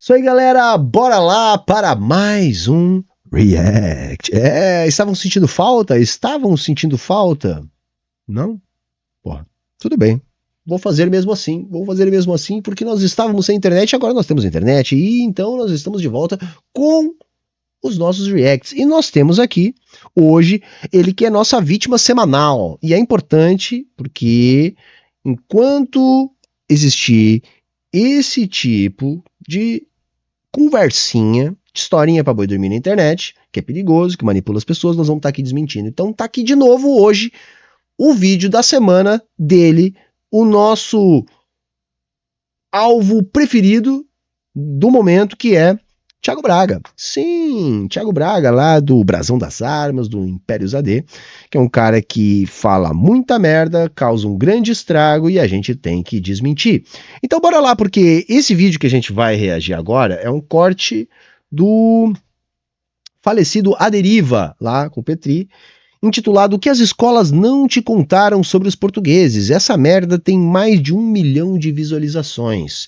Isso aí, galera, bora lá para mais um React. Estavam sentindo falta? Estavam sentindo falta? Não? Porra, tudo bem. Vou fazer mesmo assim, porque nós estávamos sem internet, agora nós temos internet, e então nós estamos de volta com os nossos Reacts. E nós temos aqui, hoje, ele que é nossa vítima semanal. E é importante porque enquanto existir esse tipo de conversinha, de historinha pra boi dormir na internet, que é perigoso, que manipula as pessoas, nós vamos estar aqui desmentindo. Então tá aqui de novo hoje o vídeo da semana dele, o nosso alvo preferido do momento, que é Thiago Braga. Sim, Thiago Braga, lá do Brasão das Armas, do Impérios AD, que é um cara que fala muita merda, causa um grande estrago e a gente tem que desmentir. Então bora lá, porque esse vídeo que a gente vai reagir agora é um corte do falecido A Deriva, lá com o Petri, intitulado "O que as escolas não te contaram sobre os portugueses". Essa merda tem mais de 1 milhão de visualizações.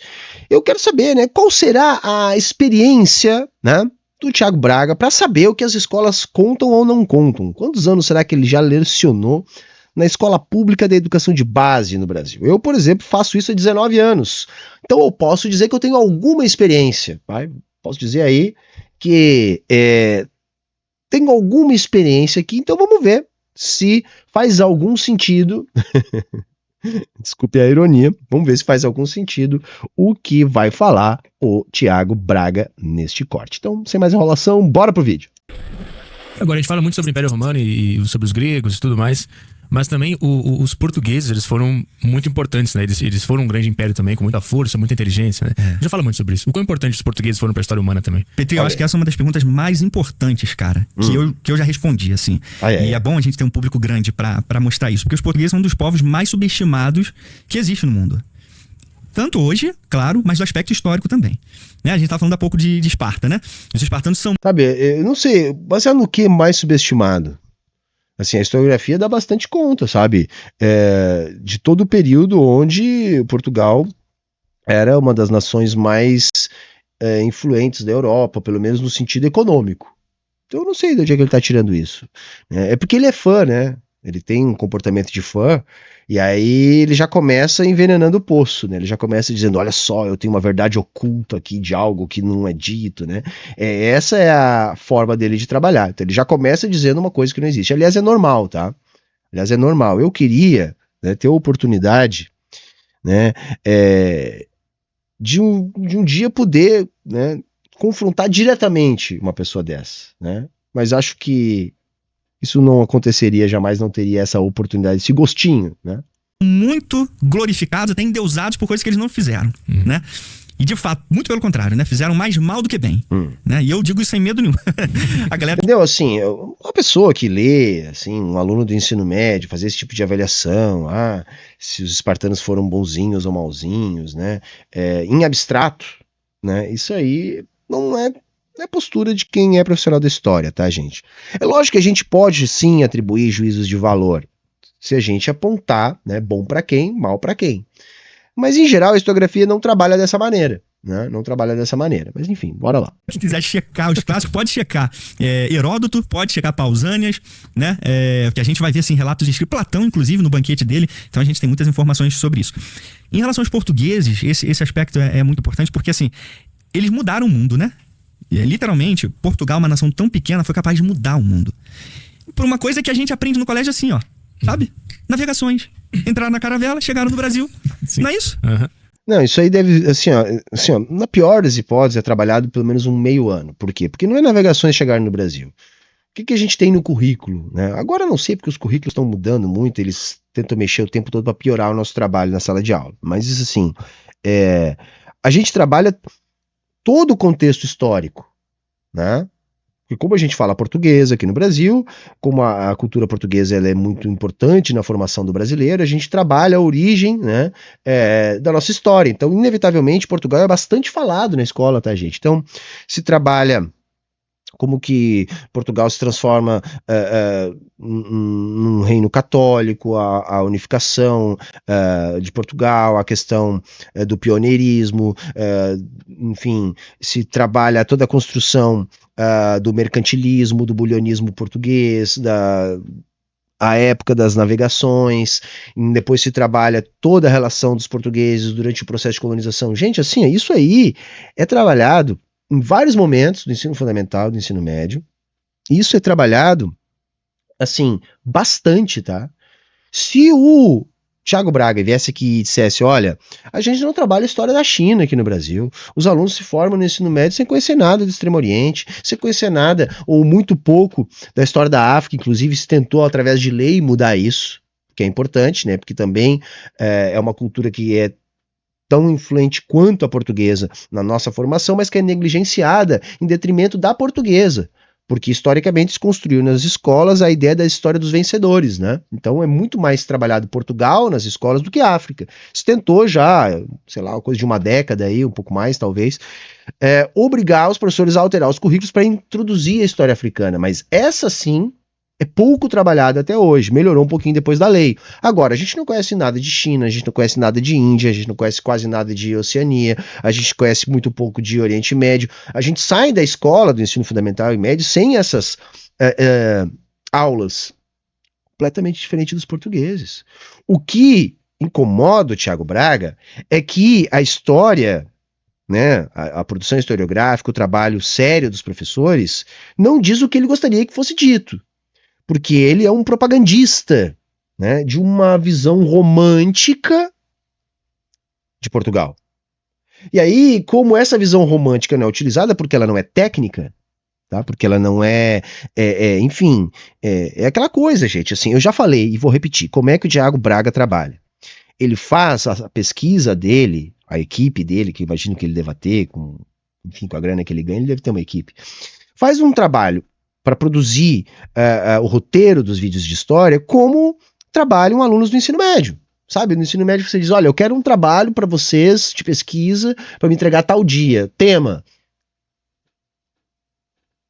Eu quero saber, né, qual será a experiência, né, do Thiago Braga para saber o que as escolas contam ou não contam. Quantos anos será que ele já lecionou na escola pública da educação de base no Brasil? Eu, por exemplo, faço isso há 19 anos. Então eu posso dizer que eu tenho alguma experiência. Vai? Posso dizer aí que tenho alguma experiência aqui, então vamos ver se faz algum sentido. Desculpe a ironia, vamos ver se faz algum sentido o que vai falar o Thiago Braga neste corte. Então, sem mais enrolação, bora pro vídeo. Agora, a gente fala muito sobre o Império Romano e sobre os gregos e tudo mais, mas também os portugueses, eles foram muito importantes, né? Eles foram um grande império também, com muita força, muita inteligência, né? A gente já fala muito sobre isso. O quão importante os portugueses foram pra história humana também. Petri, eu acho que essa é uma das perguntas mais importantes, cara, que eu já respondi, assim. E é bom a gente ter um público grande pra mostrar isso, porque os portugueses são um dos povos mais subestimados que existe no mundo. Tanto hoje, claro, mas do aspecto histórico também. Né? A gente tá falando há pouco de Esparta, né? Os espartanos são... Sabe, eu não sei, baseado no que mais subestimado? Assim, a historiografia dá bastante conta, sabe? De todo o período onde Portugal era uma das nações mais influentes da Europa, pelo menos no sentido econômico. Então eu não sei de onde é que ele tá tirando isso. É porque ele é fã, né? Ele tem um comportamento de fã, e aí ele já começa envenenando o poço, né? Ele já começa dizendo, olha só, eu tenho uma verdade oculta aqui de algo que não é dito, né? Essa é a forma dele de trabalhar. Então ele já começa dizendo uma coisa que não existe. Aliás, é normal, tá? Aliás, é normal. Eu queria, né, ter a oportunidade, né, de um dia poder, né, confrontar diretamente uma pessoa dessa, né? Mas acho que isso não aconteceria, jamais não teria essa oportunidade, esse gostinho, né? Muito glorificados, até endeusados por coisas que eles não fizeram, né? E de fato, muito pelo contrário, né? Fizeram mais mal do que bem, né? E eu digo isso sem medo nenhum. A galera... Entendeu? Assim, uma pessoa que lê, assim, um aluno do ensino médio, fazer esse tipo de avaliação, se os espartanos foram bonzinhos ou malzinhos, né? Em abstrato, né? Isso aí não é postura de quem é profissional da história, tá, gente? É lógico que a gente pode, sim, atribuir juízos de valor, se a gente apontar, né, bom pra quem, mal pra quem. Mas, em geral, a historiografia não trabalha dessa maneira, né? Não trabalha dessa maneira. Mas, enfim, bora lá. Se quiser checar os clássicos, pode checar Heródoto, pode checar Pausânias, né? Que a gente vai ver, assim, relatos escritos, Platão, inclusive, no banquete dele. Então, a gente tem muitas informações sobre isso. Em relação aos portugueses, esse aspecto é muito importante, porque, assim, eles mudaram o mundo, né? Literalmente, Portugal, uma nação tão pequena, foi capaz de mudar o mundo. Por uma coisa que a gente aprende no colégio assim, ó. Sabe? Navegações. Entraram na caravela, chegaram no Brasil. Sim. Não é isso? Não, isso aí deve, assim, ó, na pior das hipóteses, é trabalhado pelo menos um meio ano. Por quê? Porque não é navegações chegarem no Brasil. O que a gente tem no currículo, né? Agora eu não sei, porque os currículos estão mudando muito, eles tentam mexer o tempo todo para piorar o nosso trabalho na sala de aula. Mas isso, assim, a gente trabalha todo o contexto histórico, né? E como a gente fala português aqui no Brasil, como a cultura portuguesa ela é muito importante na formação do brasileiro, a gente trabalha a origem, né, da nossa história. Então, inevitavelmente, Portugal é bastante falado na escola, tá, gente? Então, se trabalha como que Portugal se transforma num reino católico, a unificação de Portugal, a questão do pioneirismo, enfim, se trabalha toda a construção do mercantilismo, do bulionismo português, a época das navegações, depois se trabalha toda a relação dos portugueses durante o processo de colonização. Gente, assim, isso aí é trabalhado em vários momentos do ensino fundamental, do ensino médio. Isso é trabalhado, assim, bastante, tá? Se o Thiago Braga viesse aqui e dissesse, olha, a gente não trabalha a história da China aqui no Brasil, os alunos se formam no ensino médio sem conhecer nada do Extremo Oriente, sem conhecer nada, ou muito pouco, da história da África, inclusive se tentou, através de lei, mudar isso, que é importante, né, porque também é uma cultura que é tão influente quanto a portuguesa na nossa formação, mas que é negligenciada em detrimento da portuguesa. Porque historicamente se construiu nas escolas a ideia da história dos vencedores, né? Então é muito mais trabalhado Portugal nas escolas do que a África. Se tentou já, sei lá, coisa de uma década aí, um pouco mais talvez, obrigar os professores a alterar os currículos para introduzir a história africana, mas essa sim é pouco trabalhada até hoje, melhorou um pouquinho depois da lei. Agora, a gente não conhece nada de China, a gente não conhece nada de Índia, a gente não conhece quase nada de Oceania, a gente conhece muito pouco de Oriente Médio. A gente sai da escola, do ensino fundamental e médio, sem essas aulas completamente diferentes dos portugueses. O que incomoda o Thiago Braga é que a história, né, a produção historiográfica, o trabalho sério dos professores, não diz o que ele gostaria que fosse dito. Porque ele é um propagandista, né, de uma visão romântica de Portugal. E aí, como essa visão romântica não é utilizada porque ela não é técnica, tá? Porque ela não enfim, é aquela coisa, gente, assim, eu já falei e vou repetir, como é que o Thiago Braga trabalha? Ele faz a pesquisa dele, a equipe dele, que eu imagino que ele deva ter, enfim, com a grana que ele ganha, ele deve ter uma equipe, faz um trabalho para produzir o roteiro dos vídeos de história, como trabalham alunos do ensino médio. Sabe, no ensino médio você diz, olha, eu quero um trabalho para vocês de pesquisa para me entregar tal dia. Tema: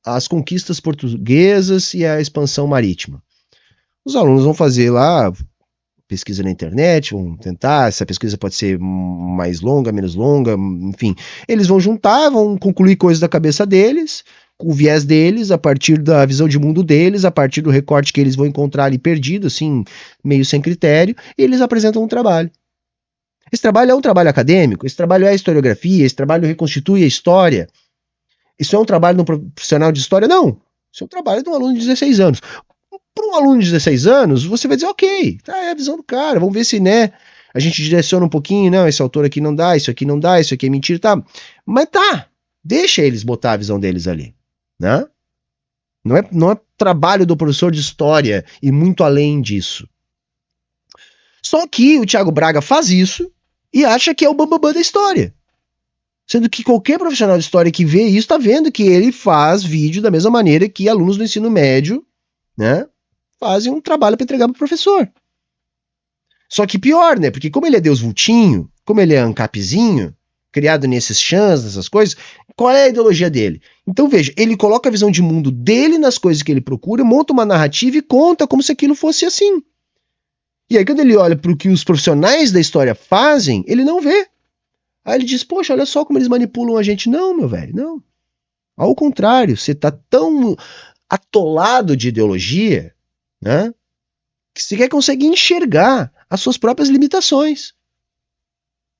as conquistas portuguesas e a expansão marítima. Os alunos vão fazer lá pesquisa na internet, vão tentar, essa pesquisa pode ser mais longa, menos longa, enfim. Eles vão juntar, vão concluir coisas da cabeça deles, com o viés deles, a partir da visão de mundo deles, a partir do recorte que eles vão encontrar ali perdido, assim, meio sem critério, e eles apresentam um trabalho. Esse trabalho é um trabalho acadêmico, esse trabalho é a historiografia, esse trabalho reconstitui a história. Isso é um trabalho de um profissional de história? Não. Isso é um trabalho de um aluno de 16 anos. Para um aluno de 16 anos, você vai dizer, ok, tá, é a visão do cara, vamos ver se, né, a gente direciona um pouquinho, não, esse autor aqui não dá, isso aqui não dá, isso aqui é mentira, tá. Mas tá, deixa eles botar a visão deles ali. Né? Não é trabalho do professor de história e muito além disso. Só que o Thiago Braga faz isso e acha que é o bambambam da história. Sendo que qualquer profissional de história que vê isso está vendo que ele faz vídeo da mesma maneira que alunos do ensino médio, né, fazem um trabalho para entregar para o professor. Só que pior, né? Porque como ele é Deus Vultinho, como ele é ANCAPzinho, criado nesses chãs, nessas coisas, qual é a ideologia dele? Então veja, ele coloca a visão de mundo dele nas coisas que ele procura, monta uma narrativa e conta como se aquilo fosse assim. E aí quando ele olha para o que os profissionais da história fazem, ele não vê. Aí ele diz, poxa, olha só como eles manipulam a gente. Não, meu velho, não. Ao contrário, você está tão atolado de ideologia, né, que sequer consegue enxergar as suas próprias limitações.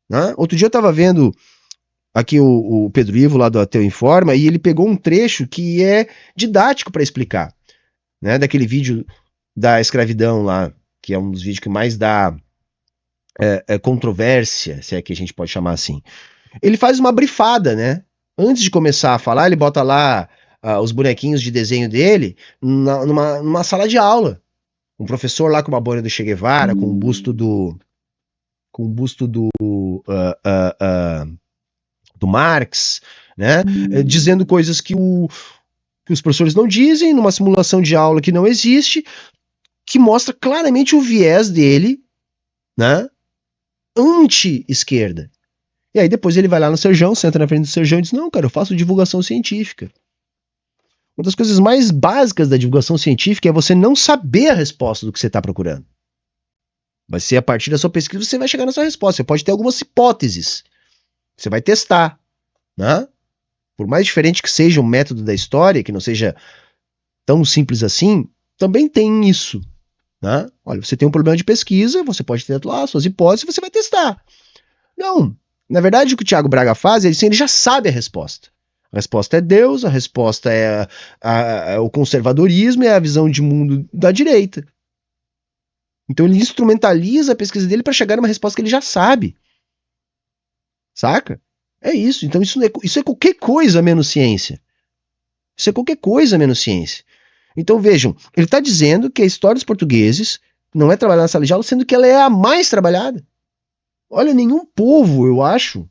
Né? Outro dia eu estava vendo aqui o Pedro Ivo lá do Ateu Informa e ele pegou um trecho que é didático para explicar, né, daquele vídeo da escravidão lá, que é um dos vídeos que mais dá controvérsia, se é que a gente pode chamar assim. Ele faz uma brifada, né? Antes de começar a falar, ele bota lá os bonequinhos de desenho dele numa sala de aula. Um professor lá com uma boina do Che Guevara, com um busto do Marx, né? Dizendo coisas que os professores não dizem, numa simulação de aula que não existe, que mostra claramente o viés dele, né, anti-esquerda. E aí depois ele vai lá no Serjão, senta na frente do Serjão e diz, não, cara, eu faço divulgação científica. Uma das coisas mais básicas da divulgação científica é você não saber a resposta do que você está procurando. Vai ser a partir da sua pesquisa você vai chegar na sua resposta. Você pode ter algumas hipóteses. Você vai testar, né? Por mais diferente que seja o método da história, que não seja tão simples assim, também tem isso, né? Olha, você tem um problema de pesquisa, você pode ter lá suas hipóteses, você vai testar. Não. Na verdade, o que o Tiago Braga faz, ele já sabe a resposta. A resposta é Deus, a resposta é o conservadorismo, é a visão de mundo da direita. Então ele instrumentaliza a pesquisa dele para chegar numa resposta que ele já sabe. Saca? É isso. Então isso é qualquer coisa menos ciência. Isso é qualquer coisa menos ciência. Então vejam, ele está dizendo que a história dos portugueses não é trabalhada na sala de aula, sendo que ela é a mais trabalhada. Olha, nenhum povo, eu acho,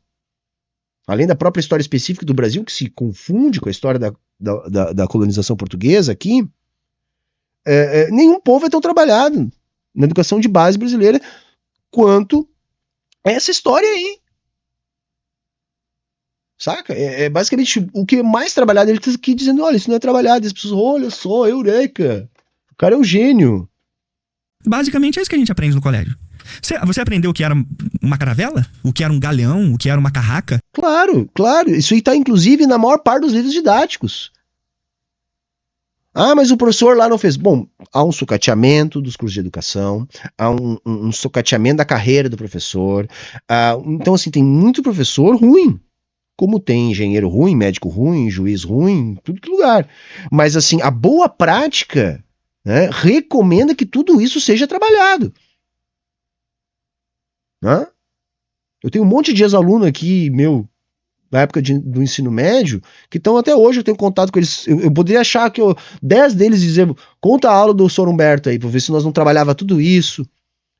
além da própria história específica do Brasil, que se confunde com a história da colonização portuguesa aqui, nenhum povo é tão trabalhado na educação de base brasileira quanto essa história aí. Saca? Basicamente o que é mais trabalhado, ele está aqui dizendo, olha, isso não é trabalhado, as pessoas, olha só, eureka, o cara é um gênio. Basicamente é isso que a gente aprende no colégio. Você aprendeu o que era uma caravela? O que era um galeão? O que era uma carraca? Claro, claro. Isso aí está, inclusive, na maior parte dos livros didáticos. Ah, mas o professor lá não fez. Bom, há um sucateamento dos cursos de educação, há um sucateamento da carreira do professor. Então, assim, tem muito professor ruim. Como tem engenheiro ruim, médico ruim, juiz ruim, tudo que lugar. Mas, assim, a boa prática, né, recomenda que tudo isso seja trabalhado. Né? Eu tenho um monte de ex-aluno aqui, na época do ensino médio, que estão até hoje, eu tenho contato com eles. Eu poderia achar que 10 deles dizer, conta a aula do Sr. Humberto aí, para ver se nós não trabalhava tudo isso,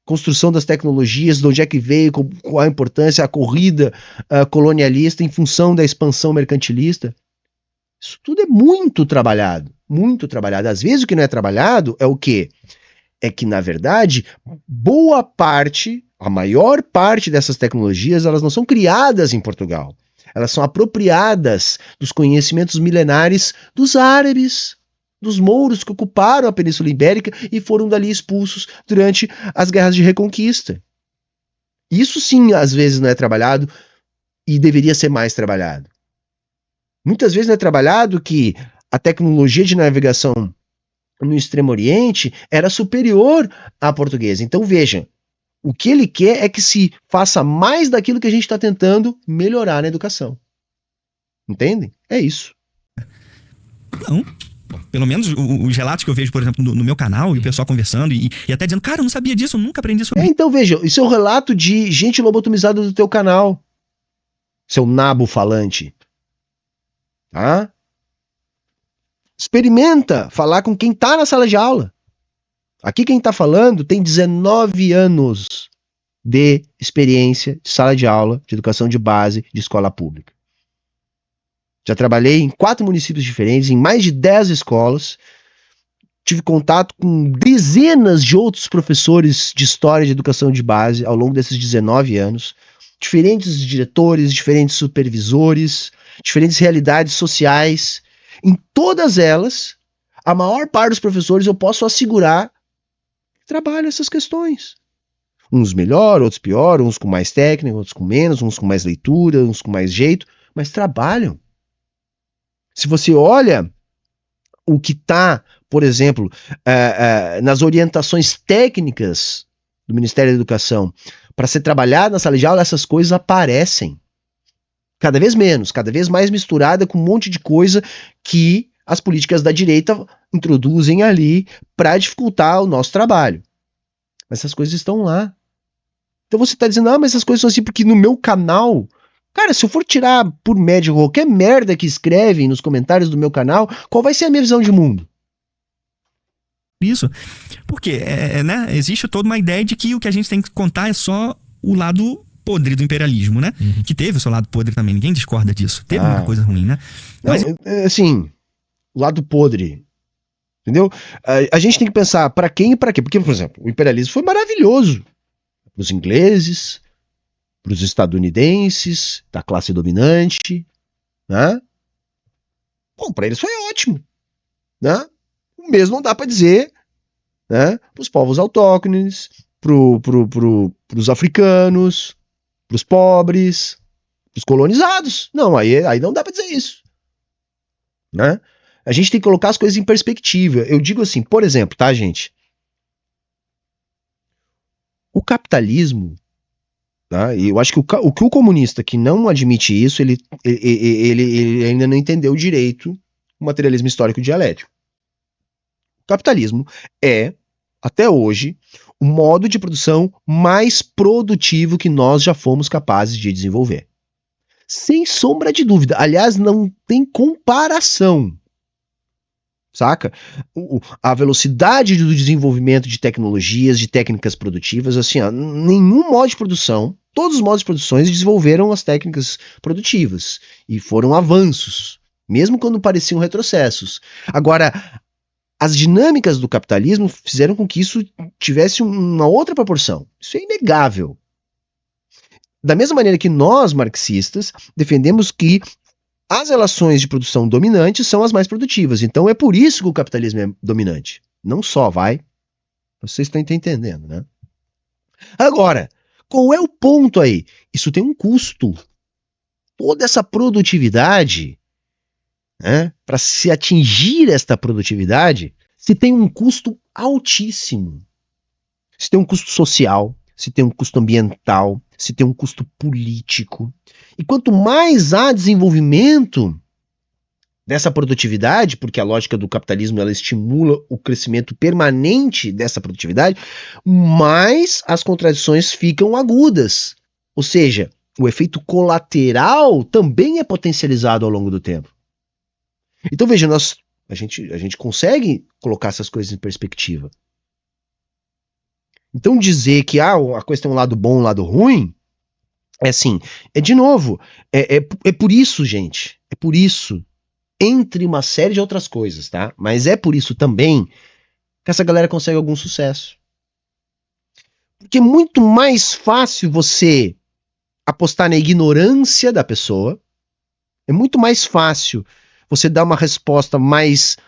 construção das tecnologias, de onde é que veio, qual a importância, a corrida colonialista em função da expansão mercantilista. Isso tudo é muito trabalhado, muito trabalhado. Às vezes o que não é trabalhado é o quê? É que, na verdade, boa parte, a maior parte dessas tecnologias, elas não são criadas em Portugal. Elas são apropriadas dos conhecimentos milenares dos árabes, dos mouros que ocuparam a Península Ibérica e foram dali expulsos durante as guerras de reconquista. Isso sim, às vezes, não é trabalhado e deveria ser mais trabalhado. Muitas vezes não é trabalhado que a tecnologia de navegação no Extremo Oriente era superior à portuguesa. Então vejam, o que ele quer é que se faça mais daquilo que a gente está tentando melhorar na educação. Entendem? É isso. Não. Pelo menos os relatos que eu vejo, por exemplo, no meu canal, e o pessoal conversando, e até dizendo, cara, eu não sabia disso, eu nunca aprendi sobre isso. Então veja, isso é um relato de gente lobotomizada do teu canal. Seu nabo falante. Tá? Experimenta falar com quem está na sala de aula. Aqui quem está falando tem 19 anos de experiência de sala de aula, de educação de base, de escola pública. Já trabalhei em 4 municípios diferentes, em mais de 10 escolas. Tive contato com dezenas de outros professores de história de educação de base ao longo desses 19 anos. Diferentes diretores, diferentes supervisores, diferentes realidades sociais. Em todas elas, a maior parte dos professores eu posso assegurar que trabalham essas questões. Uns melhor, outros pior, uns com mais técnica, outros com menos, uns com mais leitura, uns com mais jeito, mas trabalham. Se você olha o que está, por exemplo, nas orientações técnicas do Ministério da Educação para ser trabalhado na sala de aula, essas coisas aparecem. Cada vez menos, cada vez mais misturada com um monte de coisa que as políticas da direita introduzem ali para dificultar o nosso trabalho. Mas essas coisas estão lá. Então você está dizendo, mas essas coisas são assim porque no meu canal... Cara, se eu for tirar por média qualquer merda que escrevem nos comentários do meu canal, qual vai ser a minha visão de mundo? Isso. Porque né, existe toda uma ideia de que o que a gente tem que contar é só o lado podre do imperialismo, né? Uhum. Que teve o seu lado podre também, ninguém discorda disso. Teve muita coisa ruim, né? Mas, assim, o lado podre, entendeu? A gente tem que pensar para quem e para quê. Porque, por exemplo, o imperialismo foi maravilhoso para os ingleses, para os estadunidenses, da classe dominante, né? Bom, para eles foi ótimo. né? O mesmo não dá para dizer, né, para os povos autóctones, para os africanos, para os pobres, para os colonizados. Não, aí não dá para dizer isso, né? A gente tem que colocar as coisas em perspectiva. Eu digo assim, por exemplo, tá, gente? O capitalismo, tá? E eu acho que o comunista que não admite isso, ele ainda não entendeu direito o materialismo histórico dialético. O capitalismo é, até hoje, o modo de produção mais produtivo que nós já fomos capazes de desenvolver. Sem sombra de dúvida. Aliás, não tem comparação. Saca? A velocidade do desenvolvimento de tecnologias, de técnicas produtivas, assim, ó, nenhum modo de produção, todos os modos de produção desenvolveram as técnicas produtivas e foram avanços, mesmo quando pareciam retrocessos. Agora, as dinâmicas do capitalismo fizeram com que isso tivesse uma outra proporção. Isso é inegável. Da mesma maneira que nós, marxistas, defendemos que as relações de produção dominantes são as mais produtivas. Então é por isso que o capitalismo é dominante. Não só, vai. Vocês estão entendendo, né? Agora, qual é o ponto aí? Isso tem um custo. Toda essa produtividade, né, para se atingir esta produtividade, se tem um custo altíssimo. Se tem um custo social, se tem um custo ambiental, se tem um custo político. E quanto mais há desenvolvimento dessa produtividade, porque a lógica do capitalismo ela estimula o crescimento permanente dessa produtividade, mais as contradições ficam agudas. Ou seja, o efeito colateral também é potencializado ao longo do tempo. Então veja, a gente consegue colocar essas coisas em perspectiva. Então dizer que a coisa tem um lado bom, um lado ruim, é assim, de novo, é por isso, gente, é por isso, entre uma série de outras coisas, tá? Mas é por isso também que essa galera consegue algum sucesso. Porque é muito mais fácil você apostar na ignorância da pessoa, é muito mais fácil você dar uma resposta mais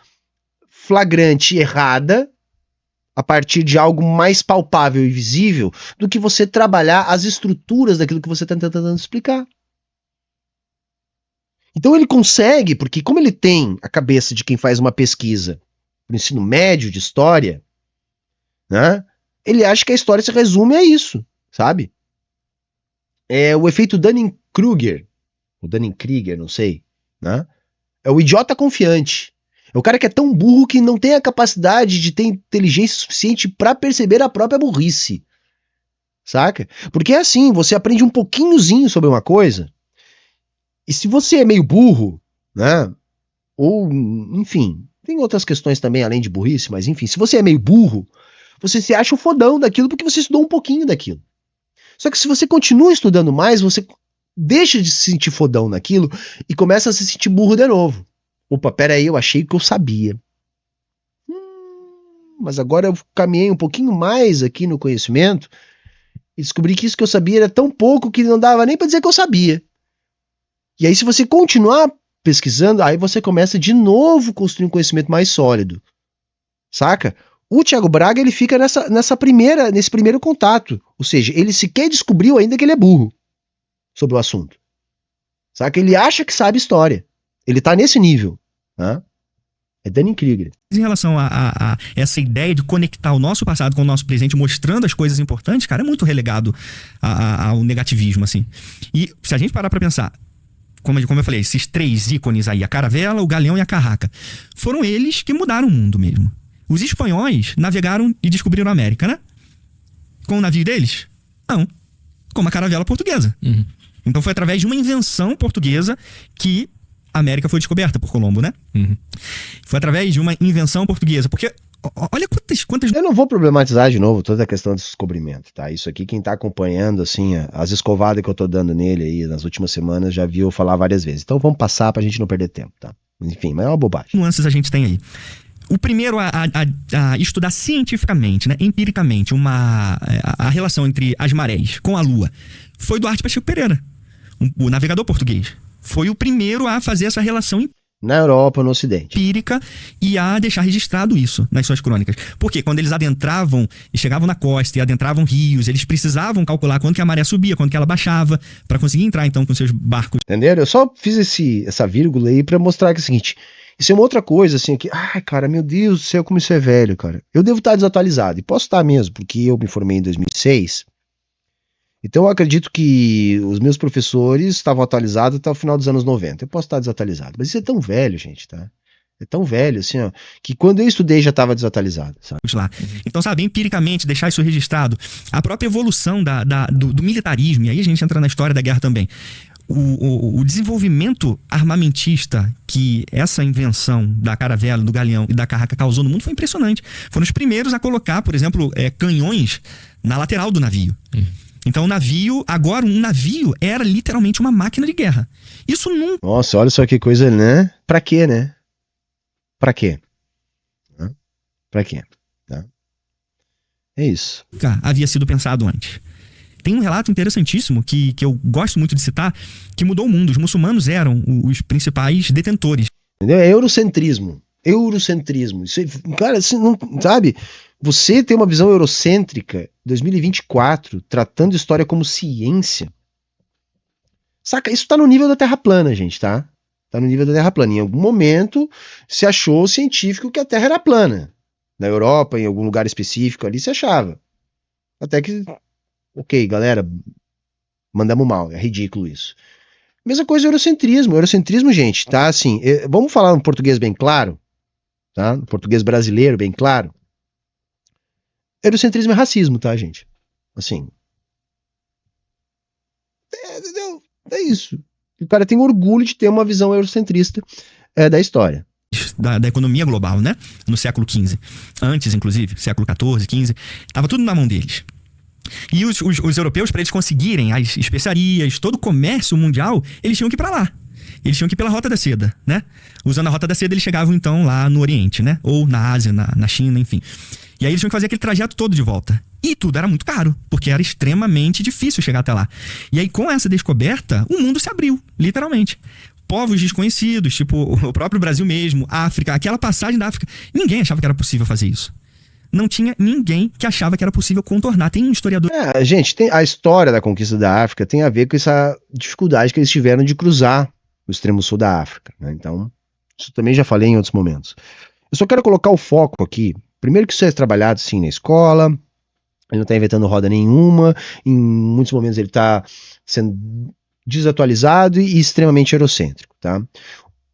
flagrante e errada, a partir de algo mais palpável e visível, do que você trabalhar as estruturas daquilo que você está tentando explicar. Então ele consegue, porque como ele tem a cabeça de quem faz uma pesquisa no ensino médio de história, né, ele acha que a história se resume a isso, sabe? É o efeito Dunning-Kruger, ou Dunning-Krieger, não sei, né? É o idiota confiante. É o cara que é tão burro que não tem a capacidade de ter inteligência suficiente para perceber a própria burrice. Saca? Porque é assim, você aprende um pouquinhozinho sobre uma coisa, e se você é meio burro, né? Ou, enfim, tem outras questões também além de burrice, mas enfim, se você é meio burro, você se acha o fodão daquilo porque você estudou um pouquinho daquilo. Só que se você continua estudando mais, você deixa de se sentir fodão naquilo e começa a se sentir burro de novo. Opa, peraí, eu achei que eu sabia. Mas agora eu caminhei um pouquinho mais aqui no conhecimento e descobri que isso que eu sabia era tão pouco que não dava nem para dizer que eu sabia. E aí se você continuar pesquisando, aí você começa de novo a construir um conhecimento mais sólido. Saca? O Thiago Braga, ele fica nesse primeiro contato. Ou seja, ele sequer descobriu ainda que ele é burro sobre o assunto. Saca? Ele acha que sabe história. Ele tá nesse nível. Né? É Dunning-Kruger. Em relação a essa ideia de conectar o nosso passado com o nosso presente, mostrando as coisas importantes, cara, é muito relegado ao negativismo, assim. E se a gente parar pra pensar, como eu falei, esses três ícones aí, a caravela, o galeão e a carraca, foram eles que mudaram o mundo mesmo. Os espanhóis navegaram e descobriram a América, né? Com o navio deles? Não. Com uma caravela portuguesa. Uhum. Então foi através de uma invenção portuguesa que a América foi descoberta por Colombo, né? Uhum. Foi através de uma invenção portuguesa. Porque, olha quantas... Eu não vou problematizar de novo toda a questão desse descobrimento, tá? Isso aqui, quem tá acompanhando, assim, as escovadas que eu tô dando nele aí nas últimas semanas, já viu eu falar várias vezes. Então vamos passar pra gente não perder tempo, tá? Enfim, mas é uma bobagem. Nuances a gente tem aí. O primeiro a estudar cientificamente, né, empiricamente, a relação entre as marés com a Lua foi Duarte Pacheco Pereira, o navegador português. Foi o primeiro a fazer essa relação. Na Europa, no Ocidente. Empírica e a deixar registrado isso nas suas crônicas. Porque quando eles adentravam e chegavam na costa e adentravam rios, eles precisavam calcular quando que a maré subia, quando que ela baixava, para conseguir entrar então com seus barcos. Entenderam? Eu só fiz essa vírgula aí pra mostrar que é o seguinte, isso é uma outra coisa, assim, que, ai, cara, meu Deus do céu, como isso é velho, cara. Eu devo estar desatualizado, e posso estar mesmo, porque eu me formei em 2006, então eu acredito que os meus professores estavam atualizados até o final dos anos 90. Eu posso estar desatualizado, mas isso é tão velho, gente, tá? É tão velho, assim, ó, que quando eu estudei já estava desatualizado, sabe? Lá. Então, sabe, empiricamente, deixar isso registrado, a própria evolução do militarismo, e aí a gente entra na história da guerra também. O desenvolvimento armamentista que essa invenção da caravela, do galeão e da carraca causou no mundo foi impressionante. Foram os primeiros a colocar, por exemplo, canhões na lateral do navio. Então, agora um navio era literalmente uma máquina de guerra. Isso nunca... Nossa, olha só que coisa, né? Pra quê, né? Pra quê? Pra quê? Tá? É isso. havia sido pensado antes. Tem um relato interessantíssimo que eu gosto muito de citar, que mudou o mundo. Os muçulmanos eram os principais detentores. Entendeu? É eurocentrismo. Eurocentrismo. Isso, cara, você não sabe... Você tem uma visão eurocêntrica, 2024, tratando história como ciência. Saca? Isso tá no nível da Terra plana, gente, tá? Tá no nível da Terra plana. Em algum momento se achou científico que a Terra era plana. Na Europa, em algum lugar específico ali, se achava. Até que, ok, galera, mandamos mal, é ridículo isso. Mesma coisa eurocentrismo. Eurocentrismo, gente, tá assim, vamos falar um português bem claro, tá? Um português brasileiro bem claro. Eurocentrismo é racismo, tá, gente? Assim. Entendeu? É isso. O cara tem orgulho de ter uma visão eurocentrista da história. Da economia global, né? No século XV. Antes, inclusive, século XIV, XV. Tava tudo na mão deles. E os europeus, para eles conseguirem as especiarias, todo o comércio mundial, eles tinham que ir para lá. Eles tinham que ir pela Rota da Seda, né? Usando a Rota da Seda, eles chegavam, então, lá no Oriente, né? Ou na Ásia, na China, enfim. E aí eles tinham que fazer aquele trajeto todo de volta. E tudo era muito caro, porque era extremamente difícil chegar até lá. E aí, com essa descoberta, o mundo se abriu, literalmente. Povos desconhecidos, tipo o próprio Brasil mesmo, África, aquela passagem da África. Ninguém achava que era possível fazer isso. Não tinha ninguém que achava que era possível contornar. Tem um historiador... gente, a história da conquista da África tem a ver com essa dificuldade que eles tiveram de cruzar o extremo sul da África, né? Então, isso também já falei em outros momentos. Eu só quero colocar o foco aqui. Primeiro que isso é trabalhado, sim, na escola, ele não está inventando roda nenhuma, em muitos momentos ele está sendo desatualizado e extremamente eurocêntrico, tá?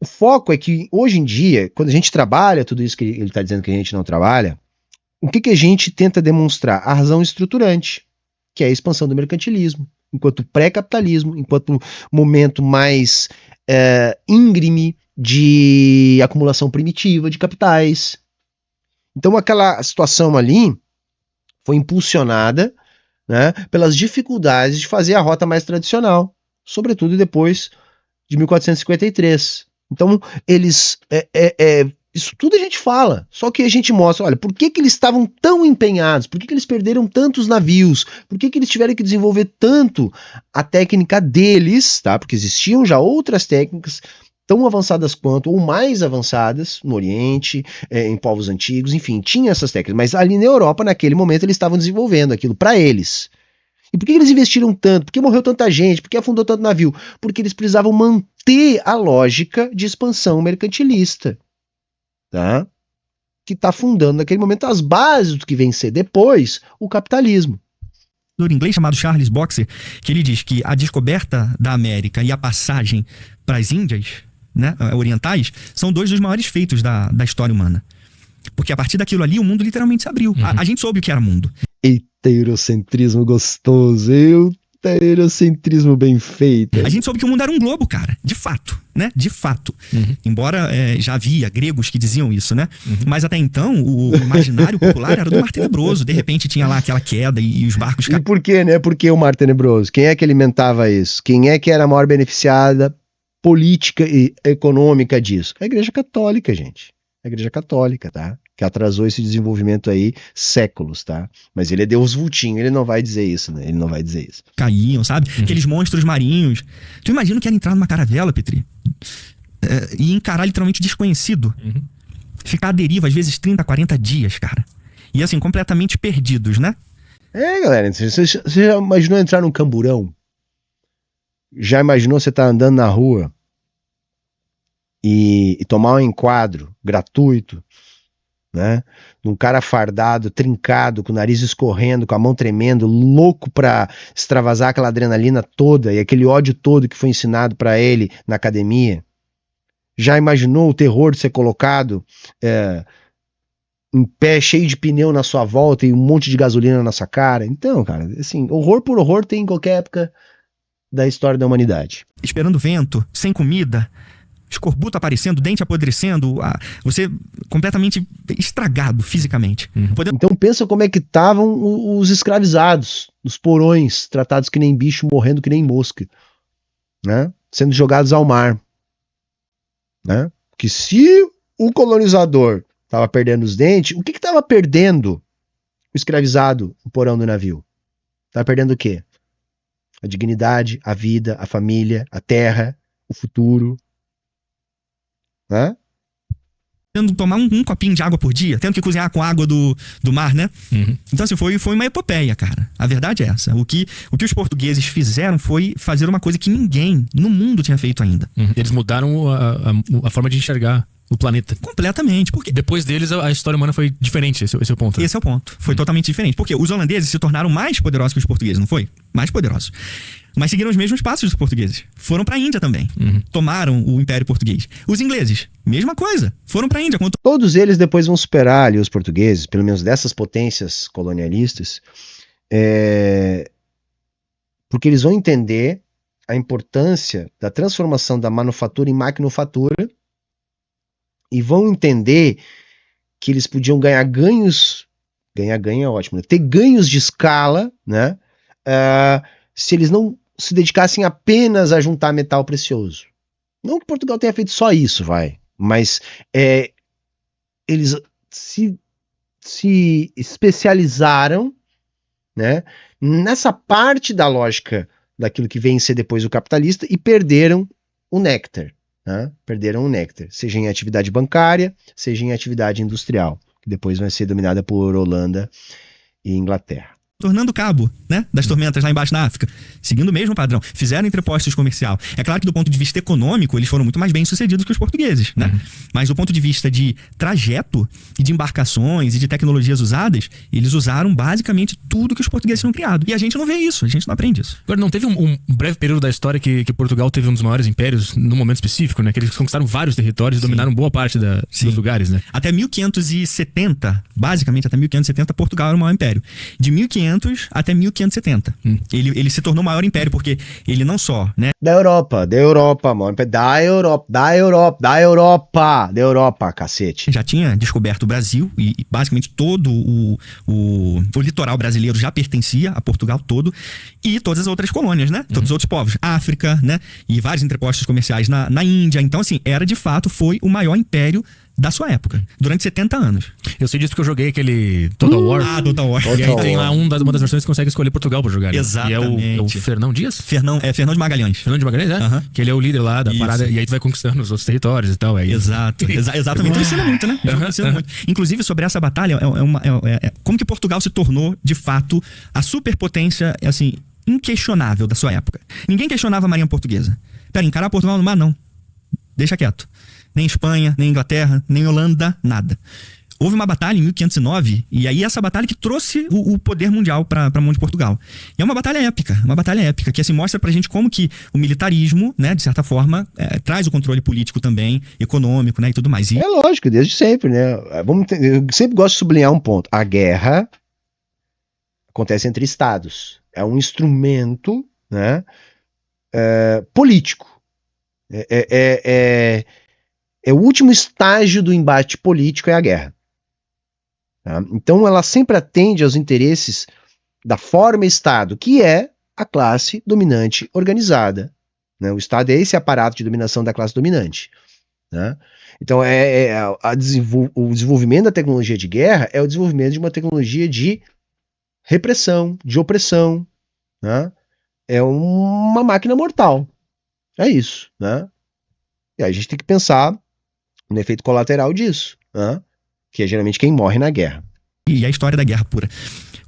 O foco é que, hoje em dia, quando a gente trabalha tudo isso que ele está dizendo que a gente não trabalha, o que a gente tenta demonstrar? A razão estruturante, que é a expansão do mercantilismo, enquanto pré-capitalismo, enquanto momento mais íngreme de acumulação primitiva de capitais. Então aquela situação ali foi impulsionada, né, pelas dificuldades de fazer a rota mais tradicional, sobretudo depois de 1453. Então eles, isso tudo a gente fala, só que a gente mostra, olha, por que eles estavam tão empenhados, por que eles perderam tantos navios, por que eles tiveram que desenvolver tanto a técnica deles, tá? Porque existiam já outras técnicas tão avançadas quanto, ou mais avançadas, no Oriente, em povos antigos, enfim, tinha essas técnicas, mas ali na Europa, naquele momento, eles estavam desenvolvendo aquilo para eles. E por que eles investiram tanto? Por que morreu tanta gente? Por que afundou tanto navio? Porque eles precisavam manter a lógica de expansão mercantilista, tá? Que está fundando naquele momento as bases do que vem ser depois o capitalismo. Um inglês chamado Charles Boxer, que ele diz que a descoberta da América e a passagem para as Índias, né, orientais, são dois dos maiores feitos da história humana. Porque a partir daquilo ali, o mundo literalmente se abriu. A gente soube o que era mundo. Eita, eurocentrismo gostoso. Eurocentrismo bem feito. A gente soube que o mundo era um globo, cara. De fato, né? De fato. Embora já havia gregos que diziam isso, né? Mas até então, o imaginário popular era do Mar Tenebroso. De repente tinha lá aquela queda e os barcos... E por quê, né? Por que o Mar Tenebroso? Quem é que alimentava isso? Quem é que era a maior beneficiada política e econômica disso? A Igreja Católica, gente. A Igreja Católica, tá? Que atrasou esse desenvolvimento aí séculos, tá? Mas ele é Deus vultinho, ele não vai dizer isso, né? Ele não vai dizer isso. Caíam, sabe? Aqueles monstros marinhos. Tu imagina o que era entrar numa caravela, Petri? e encarar literalmente desconhecido. Ficar à deriva, às vezes 30, 40 dias, cara. E assim, completamente perdidos, né? Galera, você já imaginou entrar num camburão? Já imaginou você estar andando na rua e tomar um enquadro gratuito, né? De um cara fardado, trincado, com o nariz escorrendo, com a mão tremendo, louco pra extravasar aquela adrenalina toda e aquele ódio todo que foi ensinado pra ele na academia? Já imaginou o terror de ser colocado em pé, cheio de pneu na sua volta e um monte de gasolina na sua cara? Então, cara, assim, horror por horror tem em qualquer época da história da humanidade. Esperando vento, sem comida, escorbuto aparecendo, dente apodrecendo, você completamente estragado fisicamente. Então pensa como é que estavam os escravizados, os porões, tratados que nem bicho, morrendo que nem mosca, né? Sendo jogados ao mar, né? Que se o colonizador estava perdendo os dentes, o que estava perdendo o escravizado no porão do navio? Estava perdendo o quê? A dignidade, a vida, a família, a terra, o futuro, né? Tendo que tomar um copinho de água por dia, tendo que cozinhar com água do mar, né? Então, assim, foi uma epopeia, cara. A verdade é essa. O que os portugueses fizeram foi fazer uma coisa que ninguém no mundo tinha feito ainda. Eles mudaram a forma de enxergar o planeta. Completamente. Porque depois deles, a história humana foi diferente. Esse é o ponto. Esse é o ponto. Foi totalmente diferente. Porque os holandeses se tornaram mais poderosos que os portugueses, não foi? Mais poderosos. Mas seguiram os mesmos passos dos portugueses. Foram pra Índia também. Tomaram o Império Português. Os ingleses, mesma coisa. Foram pra Índia. Todos eles depois vão superar ali os portugueses, pelo menos dessas potências colonialistas, porque eles vão entender a importância da transformação da manufatura em maquinofatura e vão entender que eles podiam ganhar ganhos, ganhar é ótimo, né? Ter ganhos de escala, né? Se eles não se dedicassem apenas a juntar metal precioso. Não que Portugal tenha feito só isso, mas eles se especializaram, né, nessa parte da lógica daquilo que vem ser depois o capitalista e perderam o néctar. Né? Perderam o néctar, seja em atividade bancária, seja em atividade industrial, que depois vai ser dominada por Holanda e Inglaterra. Tornando cabo, né, das tormentas lá embaixo na África, seguindo o mesmo padrão, fizeram entrepostos comercial. É claro que do ponto de vista econômico, eles foram muito mais bem sucedidos que os portugueses, né? Mas do ponto de vista de trajeto e de embarcações e de tecnologias usadas, eles usaram basicamente tudo que os portugueses tinham criado. E a gente não vê isso, a gente não aprende isso. Agora, não teve um breve período da história que Portugal teve um dos maiores impérios num momento específico, né? Que eles conquistaram vários territórios e dominaram boa parte dos lugares, né? Até 1570, basicamente até 1570, Portugal era o maior império. De 1500 até 1570. Ele se tornou o maior império, porque ele não só, né? Da Europa, mano. Da Europa, cacete. Já tinha descoberto o Brasil e basicamente todo o litoral brasileiro já pertencia a Portugal todo e todas as outras colônias, né? Todos os outros povos. África, né? E vários entrepostos comerciais na Índia. Então, assim, foi o maior império da sua época, durante 70 anos. Eu sei disso porque eu joguei aquele Total War. Total War. E aí tem lá uma das versões que consegue escolher Portugal pra jogar. Né? Exatamente. E é o Fernão Dias? Fernão de Magalhães. Fernão de Magalhães, é? Que ele é o líder lá da parada, e aí tu vai conquistando os outros territórios e tal. Aí... Exato. Exatamente. Então ensina muito, né? Ensina muito. Inclusive, sobre essa batalha, como que Portugal se tornou, de fato, a superpotência, assim, inquestionável da sua época. Ninguém questionava a marinha portuguesa. Pera, encarar Portugal no mar, não. Deixa quieto. Nem Espanha, nem Inglaterra, nem Holanda, nada. Houve uma batalha em 1509, e aí essa batalha que trouxe o poder mundial para a mão de Portugal. E é uma batalha épica, que assim mostra pra gente como que o militarismo, né, de certa forma, traz o controle político também, econômico, né, e tudo mais. É lógico, desde sempre, né? Eu sempre gosto de sublinhar um ponto. A guerra acontece entre estados. É um instrumento, né, político. O último estágio do embate político é a guerra. Tá? Então ela sempre atende aos interesses da forma Estado, que é a classe dominante organizada. Né? O Estado é esse aparato de dominação da classe dominante. Né? Então o desenvolvimento da tecnologia de guerra é o desenvolvimento de uma tecnologia de repressão, de opressão. Né? É uma máquina mortal. É isso. Né? E aí a gente tem que pensar no efeito colateral disso, né? Que é geralmente quem morre na guerra. E a história da guerra pura.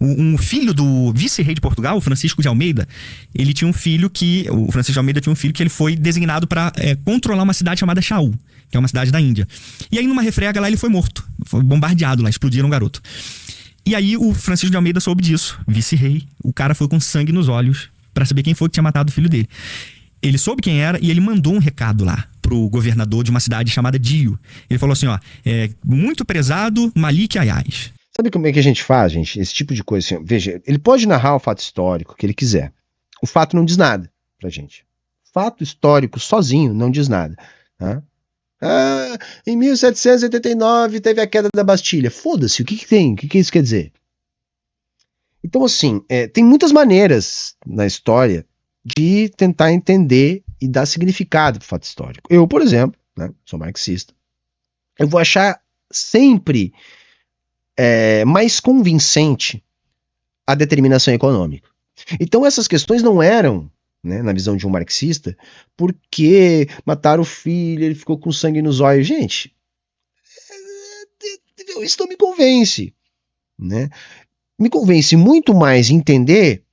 Um filho do vice-rei de Portugal, o Francisco de Almeida, ele tinha um filho que... O Francisco de Almeida tinha um filho que ele foi designado para controlar uma cidade chamada Chaul, que é uma cidade da Índia. E aí, numa refrega lá, ele foi morto. Foi bombardeado lá, explodiram o garoto. E aí, o Francisco de Almeida soube disso, vice-rei. O cara foi com sangue nos olhos para saber quem foi que tinha matado o filho dele. Ele soube quem era e ele mandou um recado lá pro governador de uma cidade chamada Dio. Ele falou assim, ó, muito prezado Malik Ayaz. Sabe como é que a gente faz, gente? Esse tipo de coisa, assim, veja, ele pode narrar o fato histórico que ele quiser. O fato não diz nada pra gente. Fato histórico sozinho não diz nada. Tá? Em 1789 teve a queda da Bastilha. Foda-se, o que tem? O que isso quer dizer? Então, assim, tem muitas maneiras na história de tentar entender e dar significado pro fato histórico. Eu, por exemplo, né, sou marxista, eu vou achar sempre mais convincente a determinação econômica. Então essas questões não eram, né, na visão de um marxista, porque mataram o filho, ele ficou com sangue nos olhos. Gente, isso não me convence. Né? Me convence muito mais entender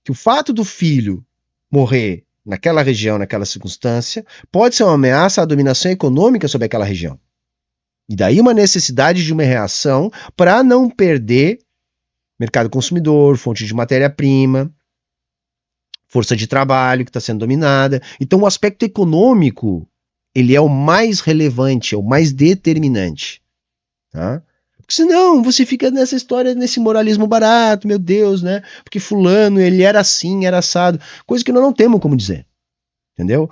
que o fato do filho morrer naquela região, naquela circunstância, pode ser uma ameaça à dominação econômica sobre aquela região. E daí uma necessidade de uma reação para não perder mercado consumidor, fonte de matéria-prima, força de trabalho que está sendo dominada. Então o aspecto econômico, ele é o mais relevante, é o mais determinante. Tá? Porque senão você fica nessa história, nesse moralismo barato, meu Deus, né? Porque fulano, ele era assim, era assado. Coisa que nós não temos como dizer. Entendeu?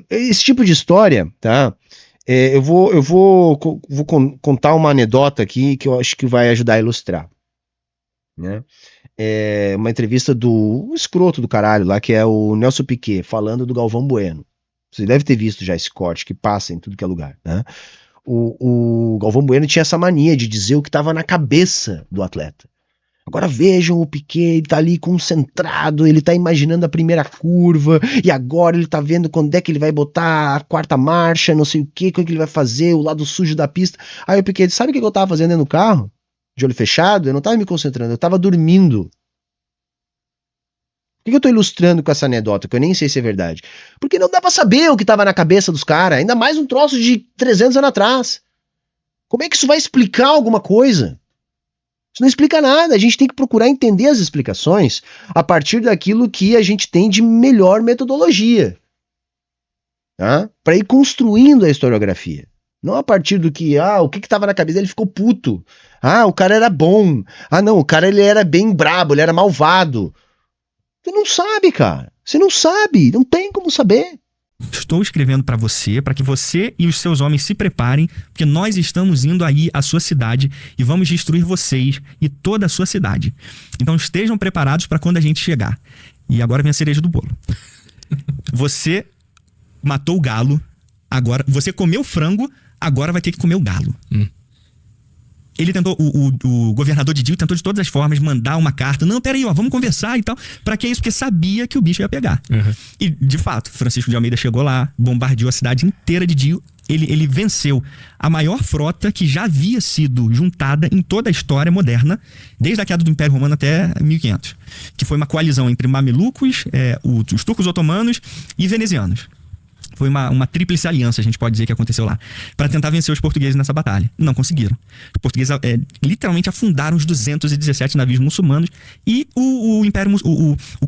Esse tipo de história, tá? Eu vou contar uma anedota aqui que eu acho que vai ajudar a ilustrar. Né? Uma entrevista do escroto do caralho lá, que é o Nelson Piquet, falando do Galvão Bueno. Você deve ter visto já esse corte que passa em tudo que é lugar. Né? O Galvão Bueno tinha essa mania de dizer o que estava na cabeça do atleta. Agora vejam o Piquet, ele tá ali concentrado, ele tá imaginando a primeira curva, e agora ele tá vendo quando é que ele vai botar a quarta marcha, não sei o que ele vai fazer, o lado sujo da pista. Aí o Piquet, sabe o que eu tava fazendo dentro do carro? De olho fechado? Eu não tava me concentrando, eu tava dormindo. Por que eu tô ilustrando com essa anedota, que eu nem sei se é verdade? Porque não dá pra saber o que tava na cabeça dos caras, ainda mais um troço de 300 anos atrás. Como é que isso vai explicar alguma coisa? Isso não explica nada, a gente tem que procurar entender as explicações a partir daquilo que a gente tem de melhor metodologia. Tá? Para ir construindo a historiografia. Não a partir do que, o que estava na cabeça dele, ficou puto. O cara era bom. Não, o cara ele era bem brabo, ele era malvado. Você não sabe, cara. Você não sabe, não tem como saber. Estou escrevendo para você, para que você e os seus homens se preparem, porque nós estamos indo aí à sua cidade e vamos destruir vocês e toda a sua cidade. Então estejam preparados para quando a gente chegar. E agora vem a cereja do bolo. Você matou o galo, agora você comeu frango, agora vai ter que comer o galo. Ele tentou, o governador de Dio tentou de todas as formas mandar uma carta. Não, peraí, vamos conversar e tal. Pra que isso? Porque sabia que o bicho ia pegar. E, de fato, Francisco de Almeida chegou lá, bombardeou a cidade inteira de Dio. Ele venceu a maior frota que já havia sido juntada em toda a história moderna, desde a queda do Império Romano até 1500. Que foi uma coalizão entre mamelucos, os turcos otomanos e venezianos. Foi uma tríplice aliança, a gente pode dizer, que aconteceu lá, para tentar vencer os portugueses nessa batalha. Não conseguiram. Os portugueses literalmente afundaram os 217 navios muçulmanos e o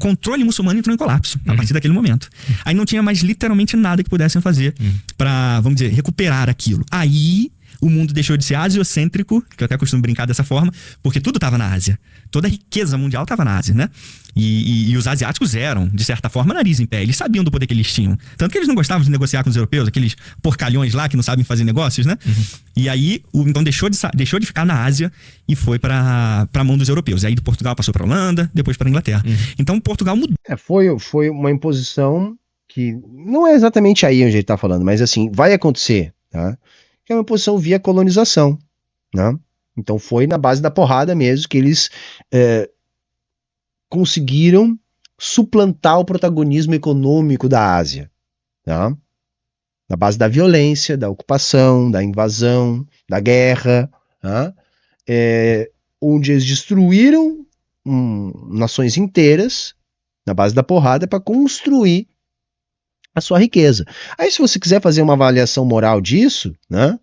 controle muçulmano entrou em colapso a partir daquele momento. Aí não tinha mais literalmente nada que pudessem fazer para, vamos dizer, recuperar aquilo. Aí o mundo deixou de ser asiocêntrico, que eu até costumo brincar dessa forma, porque tudo estava na Ásia. Toda a riqueza mundial estava na Ásia, né? E os asiáticos eram, de certa forma, nariz em pé. Eles sabiam do poder que eles tinham. Tanto que eles não gostavam de negociar com os europeus, aqueles porcalhões lá que não sabem fazer negócios, né? E aí, então deixou de ficar na Ásia e foi para a mão dos europeus. E aí de Portugal passou para a Holanda, depois para a Inglaterra. Então Portugal mudou. Foi uma imposição que não é exatamente aí onde ele está falando, mas assim, vai acontecer, tá? Que é uma imposição via colonização, né? Então foi na base da porrada mesmo que eles conseguiram suplantar o protagonismo econômico da Ásia, tá? Na base da violência, da ocupação, da invasão, da guerra, tá? Onde eles destruíram nações inteiras na base da porrada para construir a sua riqueza. Aí, se você quiser fazer uma avaliação moral disso, né,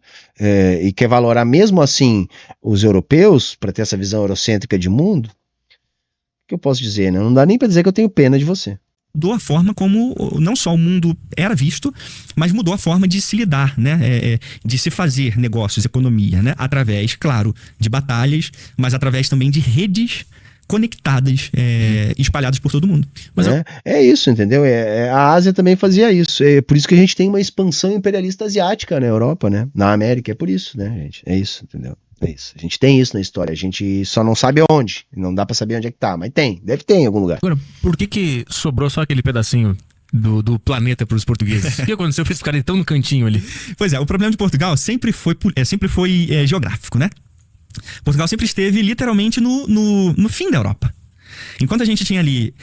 e quer valorar mesmo assim os europeus, para ter essa visão eurocêntrica de mundo, o que eu posso dizer, né? Não dá nem para dizer que eu tenho pena de você. Mudou a forma como não só o mundo era visto, mas mudou a forma de se lidar, né? De se fazer negócios, economia, né? Através, claro, de batalhas, mas através também de redes conectadas, espalhadas por todo mundo. Mas é isso, entendeu? A Ásia também fazia isso. É por isso que a gente tem uma expansão imperialista asiática na Europa, né? Na América, é por isso, né, gente? É isso, entendeu? É isso. A gente tem isso na história, a gente só não sabe onde. Não dá pra saber onde é que tá, mas tem, deve ter em algum lugar. Agora, por que sobrou só aquele pedacinho do planeta pros portugueses? O que aconteceu? Eles ficarem tão no cantinho ali. Pois é, o problema de Portugal sempre foi geográfico, né? Portugal sempre esteve literalmente no fim da Europa. Enquanto a gente tinha ali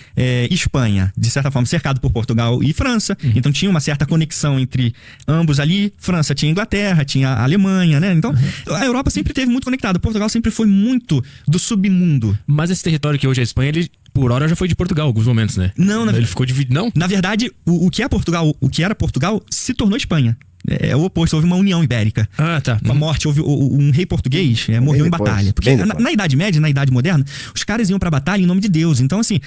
Espanha, de certa forma, cercado por Portugal e França, então tinha uma certa conexão entre ambos ali. França tinha Inglaterra, tinha a Alemanha, né? Então a Europa sempre esteve muito conectada. Portugal sempre foi muito do submundo. Mas esse território que hoje é a Espanha, ele por hora já foi de Portugal, em alguns momentos, né? Não, ele ficou dividido, não? Na verdade, o que era Portugal se tornou Espanha. É o oposto, houve uma união ibérica. Ah, tá. Com a morte, houve um rei português morreu em batalha. Porque na Idade Média, na Idade Moderna, os caras iam pra batalha em nome de Deus. Então, assim,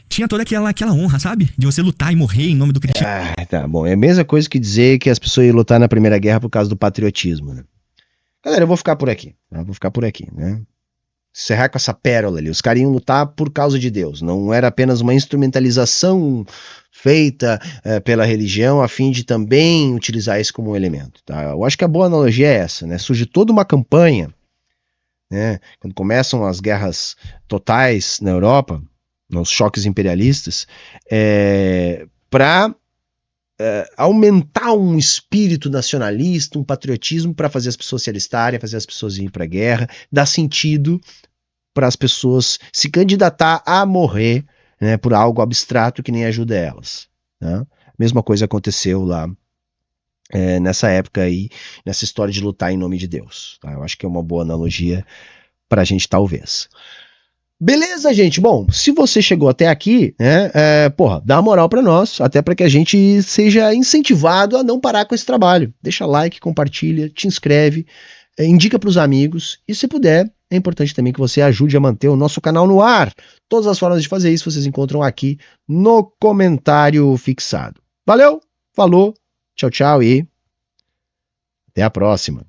tinha toda aquela honra, sabe? De você lutar e morrer em nome do cristianismo. Tá bom. É a mesma coisa que dizer que as pessoas iam lutar na Primeira Guerra por causa do patriotismo, né? Galera, eu vou ficar por aqui. Né? Encerrar com essa pérola ali. Os caras iam lutar por causa de Deus. Não era apenas uma instrumentalização feita pela religião a fim de também utilizar isso como um elemento. Tá? Eu acho que a boa analogia é essa, né? Surge toda uma campanha, né? Quando começam as guerras totais na Europa, os choques imperialistas, para aumentar um espírito nacionalista, um patriotismo para fazer as pessoas se alistarem, fazer as pessoas irem para a guerra, dar sentido para as pessoas se candidatar a morrer, né, por algo abstrato que nem ajuda elas. Né? Mesma coisa aconteceu lá nessa época aí, nessa história de lutar em nome de Deus. Tá? Eu acho que é uma boa analogia para a gente, talvez. Beleza, gente? Bom, se você chegou até aqui, né, dá uma moral para nós, até para que a gente seja incentivado a não parar com esse trabalho. Deixa like, compartilha, te inscreve, indica para os amigos e, se puder, é importante também que você ajude a manter o nosso canal no ar. Todas as formas de fazer isso vocês encontram aqui no comentário fixado. Valeu, falou, tchau, tchau e até a próxima.